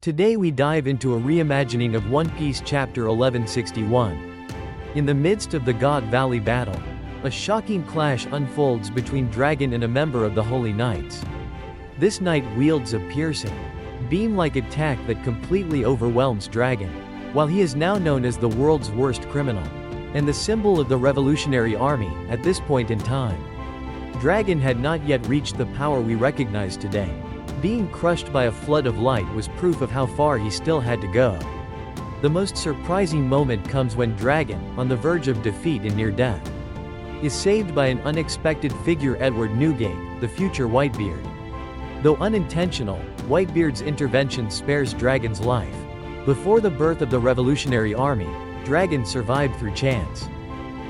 Today we dive into a reimagining of One Piece chapter 1161. In the midst of the God Valley battle, a shocking clash unfolds between Dragon and a member of the Holy Knights. This knight wields a piercing, beam-like attack that completely overwhelms Dragon, while he is now known as the world's worst criminal, and the symbol of the Revolutionary Army at this point in time. Dragon had not yet reached the power we recognize today. Being crushed by a flood of light was proof of how far he still had to go. The most surprising moment comes when Dragon, on the verge of defeat and near death, is saved by an unexpected figure, Edward Newgate, the future Whitebeard. Though unintentional, Whitebeard's intervention spares Dragon's life. Before the birth of the Revolutionary Army, Dragon survived through chance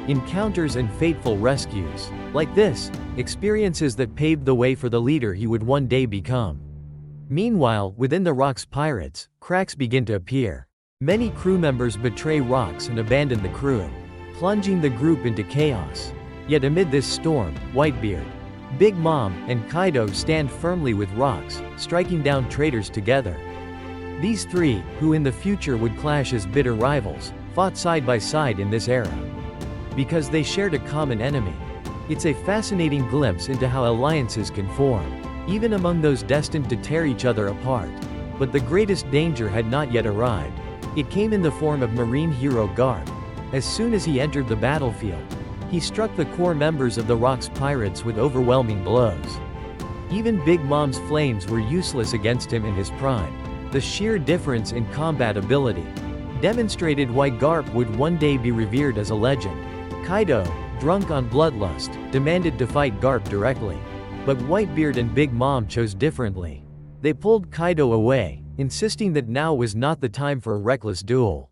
encounters and fateful rescues. Like this, experiences that paved the way for the leader he would one day become. Meanwhile, within the Rock's pirates, cracks begin to appear. Many crew members betray Rocks and abandon the crew, plunging the group into chaos. Yet amid this storm, Whitebeard, Big Mom, and Kaido stand firmly with Rocks, striking down traitors together. These three, who in the future would clash as bitter rivals, fought side by side in this era, because they shared a common enemy. It's a fascinating glimpse into how alliances can form, even among those destined to tear each other apart. But the greatest danger had not yet arrived. It came in the form of marine hero Garp. As soon as he entered the battlefield, he struck the core members of the Rock's pirates with overwhelming blows. Even Big Mom's flames were useless against him in his prime. The sheer difference in combat ability demonstrated why Garp would one day be revered as a legend. Kaido, drunk on bloodlust, demanded to fight Garp directly. But Whitebeard and Big Mom chose differently. They pulled Kaido away, insisting that now was not the time for a reckless duel.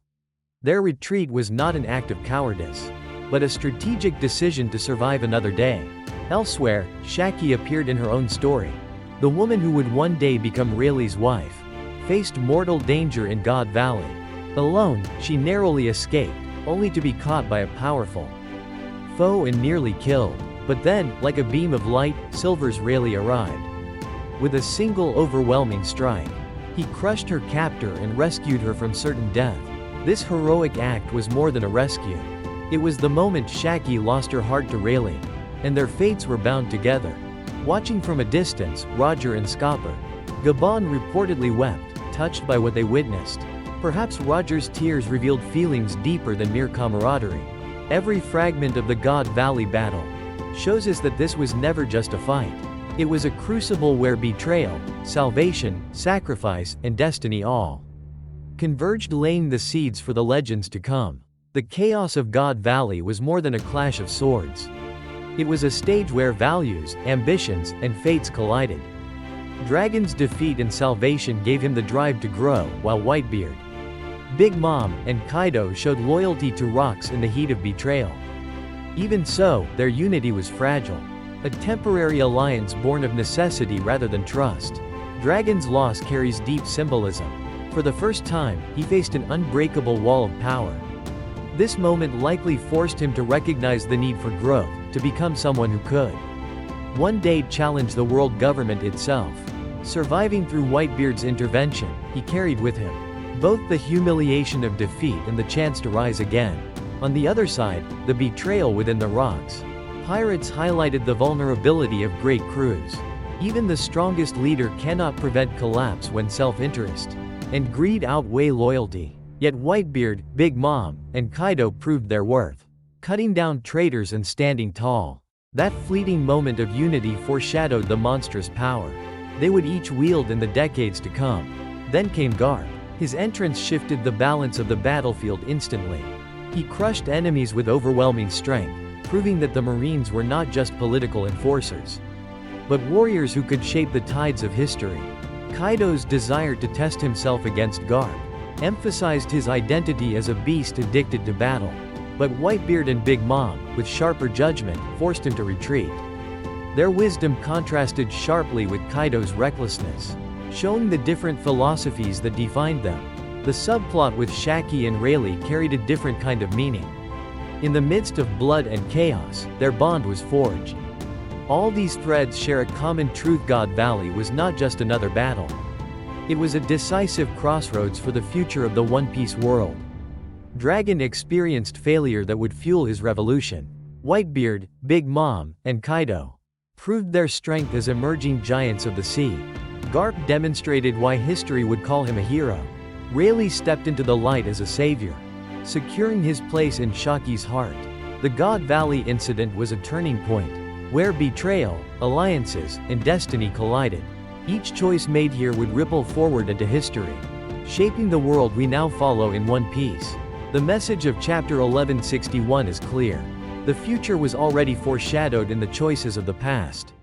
Their retreat was not an act of cowardice, but a strategic decision to survive another day. Elsewhere, Shakky appeared in her own story. The woman who would one day become Rayleigh's wife faced mortal danger in God Valley. Alone, she narrowly escaped, only to be caught by a powerful foe and nearly killed. But then, like a beam of light, Silver's Rayleigh arrived. With a single overwhelming strike, he crushed her captor and rescued her from certain death. This heroic act was more than a rescue. It was the moment Shakky lost her heart to Rayleigh, and their fates were bound together. Watching from a distance, Roger and Scopper, Gabon reportedly wept, touched by what they witnessed. Perhaps Roger's tears revealed feelings deeper than mere camaraderie. Every fragment of the God Valley battle shows us that this was never just a fight. It was a crucible where betrayal, salvation, sacrifice, and destiny all converged, laying the seeds for the legends to come. The chaos of God Valley was more than a clash of swords. It was a stage where values, ambitions, and fates collided. Dragon's defeat and salvation gave him the drive to grow, while Whitebeard, Big Mom, and Kaido showed loyalty to Rocks in the heat of betrayal. Even so, their unity was fragile, a temporary alliance born of necessity rather than trust. Dragon's loss carries deep symbolism. For the first time, he faced an unbreakable wall of power. This moment likely forced him to recognize the need for growth, to become someone who could one day challenge the world government itself. Surviving through Whitebeard's intervention, he carried with him both the humiliation of defeat and the chance to rise again. On the other side, the betrayal within the Rocks pirates highlighted the vulnerability of great crews. Even the strongest leader cannot prevent collapse when self-interest and greed outweigh loyalty. Yet Whitebeard, Big Mom, and Kaido proved their worth, cutting down traitors and standing tall. That fleeting moment of unity foreshadowed the monstrous power they would each wield in the decades to come. Then came Garp. His entrance shifted the balance of the battlefield instantly. He crushed enemies with overwhelming strength, proving that the Marines were not just political enforcers, but warriors who could shape the tides of history. Kaido's desire to test himself against Garp emphasized his identity as a beast addicted to battle. But Whitebeard and Big Mom, with sharper judgment, forced him to retreat. Their wisdom contrasted sharply with Kaido's recklessness, showing the different philosophies that defined them. The subplot with Shakky and Rayleigh carried a different kind of meaning. In the midst of blood and chaos, their bond was forged. All these threads share a common truth: God Valley was not just another battle. It was a decisive crossroads for the future of the One Piece world. Dragon experienced failure that would fuel his revolution. Whitebeard, Big Mom, and Kaido proved their strength as emerging giants of the sea. Garp demonstrated why history would call him a hero. Rayleigh stepped into the light as a savior, securing his place in Shakky's heart. The God Valley incident was a turning point, where betrayal, alliances, and destiny collided. Each choice made here would ripple forward into history, shaping the world we now follow in One Piece. The message of Chapter 1161 is clear. The future was already foreshadowed in the choices of the past.